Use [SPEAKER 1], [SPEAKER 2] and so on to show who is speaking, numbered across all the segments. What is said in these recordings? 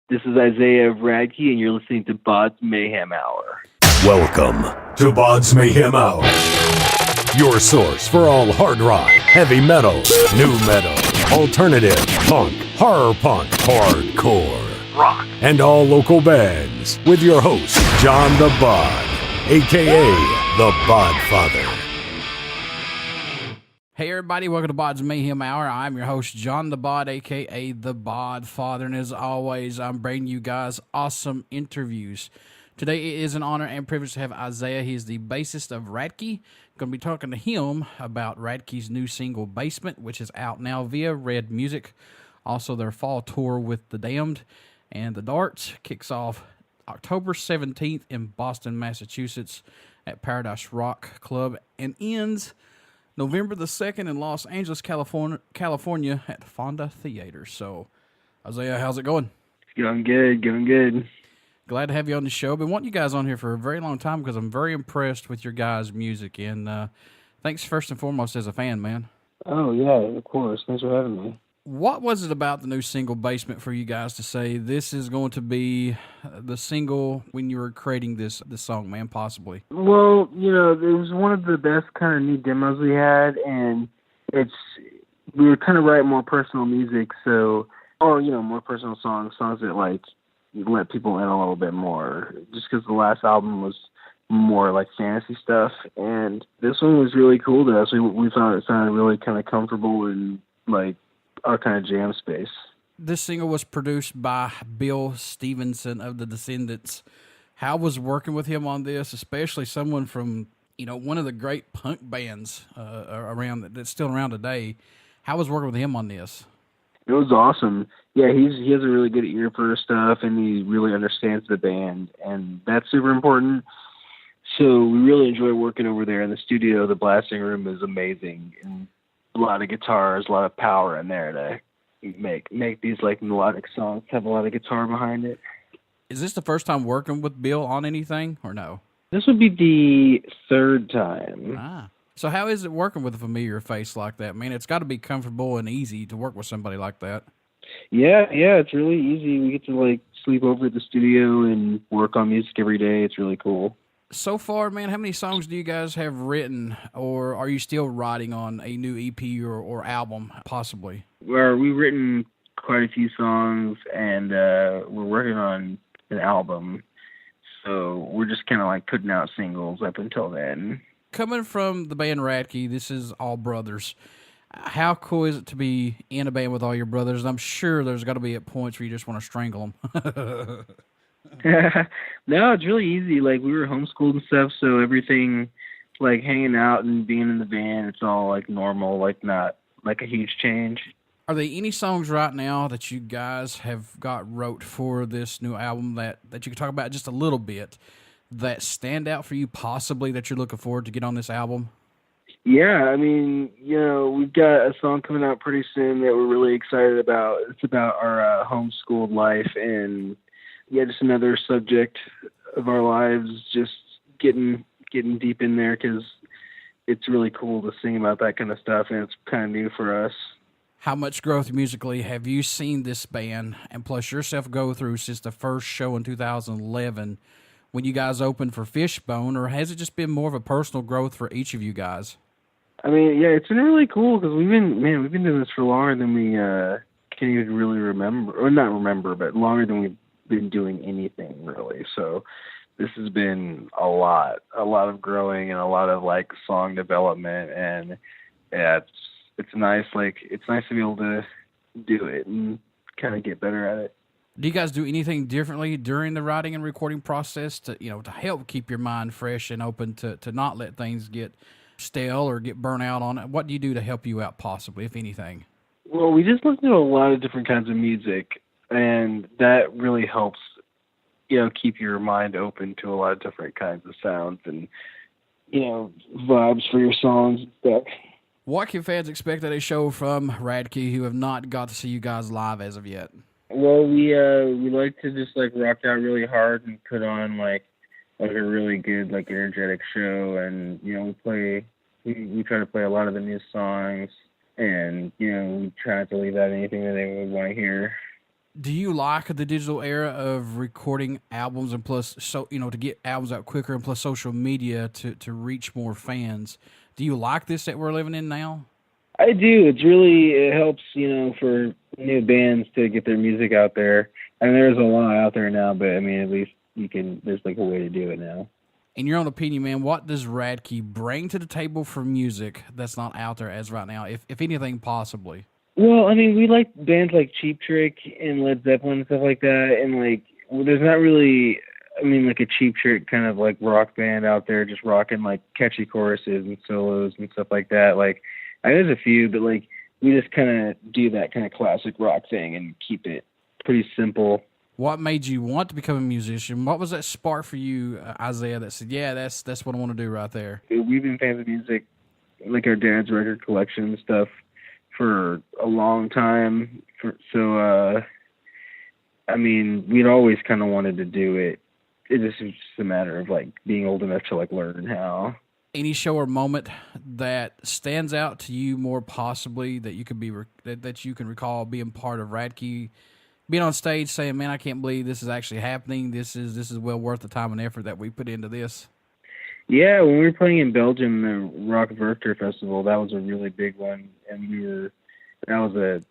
[SPEAKER 1] This is Isiah of Radkey, and you're listening to BODS Mayhem Hour.
[SPEAKER 2] Welcome to BODS Mayhem Hour, your source for all hard rock, heavy metal, new metal, alternative, punk, horror punk, hardcore, rock, and all local bands, with your host, John the Bod, a.k.a. the Bodfather.
[SPEAKER 3] Hey everybody, welcome to BODS Mayhem Hour. I'm your host, John the Bod, a.k.a. the Bodfather, and as always, I'm bringing you guys awesome interviews. Today it is an honor and privilege to have Isiah. He is the bassist of Radkey. Going to be talking to him about Radkey's new single, Basement, which is out now via Red Music. Also, their fall tour with The Damned and The Darts kicks off October 17th in Boston, Massachusetts at Paradise Rock Club and ends November the 2nd in Los Angeles, California at Fonda Theater. So, Isiah, how's it going?
[SPEAKER 1] Going good.
[SPEAKER 3] Glad to have you on the show. Been wanting you guys on here for a very long time because I'm very impressed with your guys' music. And thanks first and foremost as a fan, man.
[SPEAKER 1] Oh, yeah, of course. Thanks for having me.
[SPEAKER 3] What was it about the new single Basement for you guys to say this is going to be the single when you were creating this song, man, possibly?
[SPEAKER 1] Well, you know, it was one of the best kind of new demos we had, and we were kind of writing more personal music, more personal songs that, like, let people in a little bit more, just because the last album was more like fantasy stuff, and this one was really cool to us. We thought it sounded really kind of comfortable and, like, our kind of jam space.
[SPEAKER 3] This single was produced by Bill Stevenson of the Descendants. How was working with him on this, especially someone from, one of the great punk bands around that's still around today? How was working with him on this?
[SPEAKER 1] It was awesome. Yeah, he has a really good ear for stuff, and he really understands the band, and that's super important. So we really enjoy working over there in the studio. The blasting room is amazing, and a lot of guitars, a lot of power in there to make these like melodic songs have a lot of guitar behind it.
[SPEAKER 3] Is this the first time working with Bill on anything, or no?
[SPEAKER 1] This would be the third time.
[SPEAKER 3] So how is it working with a familiar face like that? Man, it's got to be comfortable and easy to work with somebody like that.
[SPEAKER 1] Yeah, it's really easy. We get to like sleep over at the studio and work on music every day. It's really cool.
[SPEAKER 3] So far, man, how many songs do you guys have written, or are you still writing on a new EP or album, possibly?
[SPEAKER 1] Well, we've written quite a few songs, and we're working on an album. So we're just kind of like putting out singles up until then.
[SPEAKER 3] Coming from the band Radkey, this is all brothers. How cool is it to be in a band with all your brothers? I'm sure there's got to be at points where you just want to strangle them.
[SPEAKER 1] No, it's really easy. Like, we were homeschooled and stuff, so everything, like, hanging out and being in the band, it's all, like, normal, like, not, like, a huge change.
[SPEAKER 3] Are there any songs right now that you guys have got wrote for this new album that you could talk about just a little bit that stand out for you, possibly, that you're looking forward to get on this album?
[SPEAKER 1] Yeah, I mean, we've got a song coming out pretty soon that we're really excited about. It's about our homeschooled life, and yeah, just another subject of our lives, just getting deep in there, because it's really cool to sing about that kind of stuff, and it's kind of new for us.
[SPEAKER 3] How much growth musically have you seen this band, and plus yourself, go through since the first show in 2011 when you guys opened for Fishbone, or has it just been more of a personal growth for each of you guys?
[SPEAKER 1] I mean, yeah, it's been really cool, because we've been doing this for longer than we can even really remember, or not remember, but longer than we've been doing anything really. So this has been a lot of growing and a lot of like song development, and yeah, it's nice. Like, it's nice to be able to do it and kind of get better at it.
[SPEAKER 3] Do you guys do anything differently during the writing and recording process to help keep your mind fresh and open to not let things get stale or get burnt out on it? What do you do to help you out, possibly, if anything?
[SPEAKER 1] Well, we just listen to a lot of different kinds of music, and that really helps, keep your mind open to a lot of different kinds of sounds and, vibes for your songs and stuff.
[SPEAKER 3] What can fans expect at a show from Radkey who have not got to see you guys live as of yet?
[SPEAKER 1] Well, we like to just like rock out really hard and put on like a really good, like, energetic show, and we try to play a lot of the new songs, and we try not to leave out anything that they would want to hear.
[SPEAKER 3] Do you like the digital era of recording albums and plus, so to get albums out quicker and plus social media to reach more fans? Do you like this that we're living in now?
[SPEAKER 1] I do. It helps, for new bands to get their music out there. I mean, there's a lot out there now, but I mean, at least there's like a way to do it now.
[SPEAKER 3] In your own opinion, man, what does Radkey bring to the table for music that's not out there as right now, if anything possibly?
[SPEAKER 1] Well, I mean, we like bands like Cheap Trick and Led Zeppelin and stuff like that, and there's not really, like a Cheap Trick kind of like rock band out there just rocking like catchy choruses and solos and stuff like that. Like, there's a few, but like we just kind of do that kind of classic rock thing and keep it pretty simple.
[SPEAKER 3] What made you want to become a musician? What was that spark for you, Isiah, that said, yeah, that's what I want to do right there?
[SPEAKER 1] We've been fans of music, like our dad's record collection and stuff, for a long time. We'd always kind of wanted to do it. It just was just a matter of like being old enough to like learn how.
[SPEAKER 3] Any show or moment that stands out to you more possibly that you could be that you can recall being part of Radkey, being on stage saying, "Man, I can't believe this is actually happening. This is well worth the time and effort that we put into this."
[SPEAKER 1] Yeah, when we were playing in Belgium, the Rock Werchter Festival, that was a really big one, and that was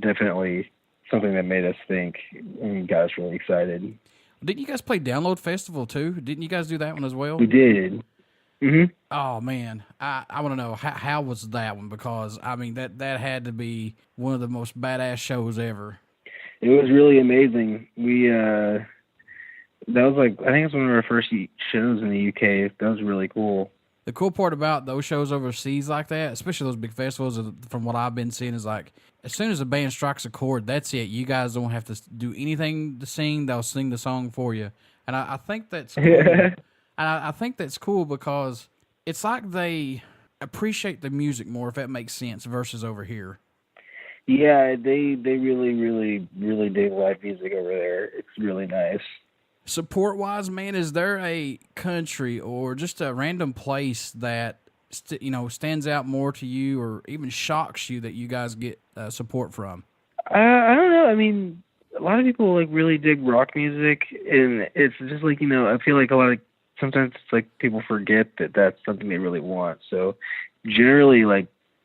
[SPEAKER 1] definitely something that made us think and got us really excited.
[SPEAKER 3] Didn't you guys play Download Festival too? Didn't you guys do that one as well?
[SPEAKER 1] We did. Mm-hmm.
[SPEAKER 3] Oh man, I want to know how was that one, because I mean that had to be one of the most badass shows ever.
[SPEAKER 1] It was really amazing. That was I think it's one of our first shows in the UK. That was really cool.
[SPEAKER 3] The cool part about those shows overseas like that, especially those big festivals, from what I've been seeing, is like as soon as a band strikes a chord, that's it. You guys don't have to do anything to sing; they'll sing the song for you. And I think that's cool. And I think that's cool because it's like they appreciate the music more, if that makes sense, versus over here.
[SPEAKER 1] Yeah, they really, really, really dig live music over there. It's really nice.
[SPEAKER 3] Support-wise, man, is there a country or just a random place that stands out more to you or even shocks you that you guys get support from?
[SPEAKER 1] I don't know. I mean, a lot of people really dig rock music, and it's just I feel like sometimes it's people forget that that's something they really want. So generally,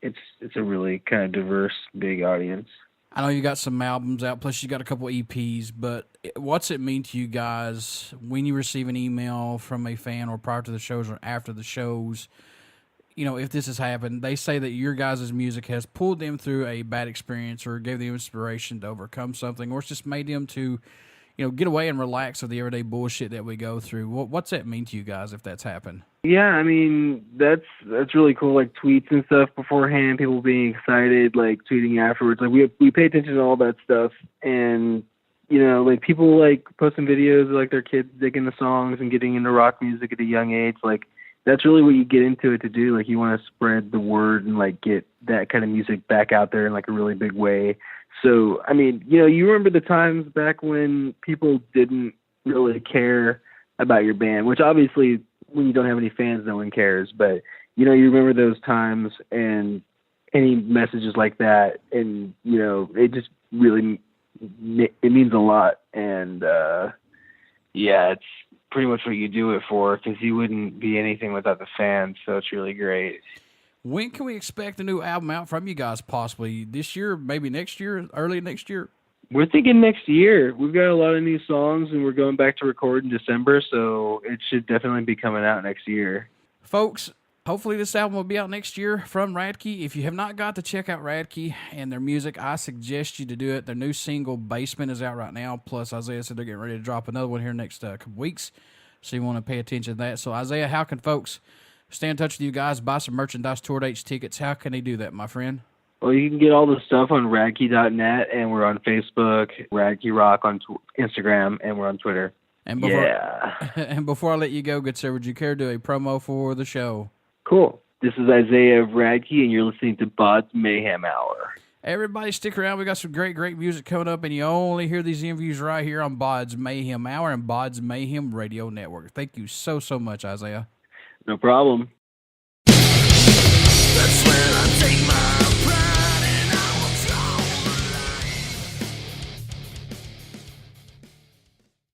[SPEAKER 1] it's a really kind of diverse, big audience.
[SPEAKER 3] I know you got some albums out, plus you got a couple EPs, but what's it mean to you guys when you receive an email from a fan or prior to the shows or after the shows? If this has happened, they say that your guys' music has pulled them through a bad experience or gave them inspiration to overcome something, or it's just made them to, get away and relax with the everyday bullshit that we go through. What's that mean to you guys if that's happened?
[SPEAKER 1] Yeah, I mean, that's really cool, tweets and stuff beforehand, people being excited, tweeting afterwards. We pay attention to all that stuff, and, people, posting videos of, their kids digging the songs and getting into rock music at a young age. That's really what you get into it to do. You want to spread the word and, get that kind of music back out there in, a really big way. So, I mean, you remember the times back when people didn't really care about your band, which obviously when you don't have any fans, no one cares. But, you remember those times and any messages like that. And, it just really, it means a lot. And, it's pretty much what you do it for, because you wouldn't be anything without the fans. So it's really great.
[SPEAKER 3] When can we expect a new album out from you guys, possibly this year, maybe next year, early next year?
[SPEAKER 1] We're thinking next year. We've got a lot of new songs, and we're going back to record in December, so it should definitely be coming out next year.
[SPEAKER 3] Folks, hopefully this album will be out next year from Radkey. If you have not got to check out Radkey and their music, I suggest you to do it. Their new single, Basement, is out right now, plus Isiah said they're getting ready to drop another one here next couple weeks, so you want to pay attention to that. So, Isiah, how can folks stay in touch with you guys, buy some merchandise, tour dates, tickets? How can they do that, my friend?
[SPEAKER 1] Well, you can get all the stuff on radkey.net, and we're on Facebook, Radkey Rock on Instagram, and we're on Twitter.
[SPEAKER 3] And before I let you go, good sir, would you care to do a promo for the show?
[SPEAKER 1] Cool. This is Isiah of Radkey, and you're listening to BODS Mayhem Hour.
[SPEAKER 3] Everybody stick around. We got some great music coming up, and you only hear these interviews right here on BODS Mayhem Hour and BODS Mayhem Radio Network. Thank you so much, Isiah.
[SPEAKER 1] No problem.
[SPEAKER 4] That's when I take my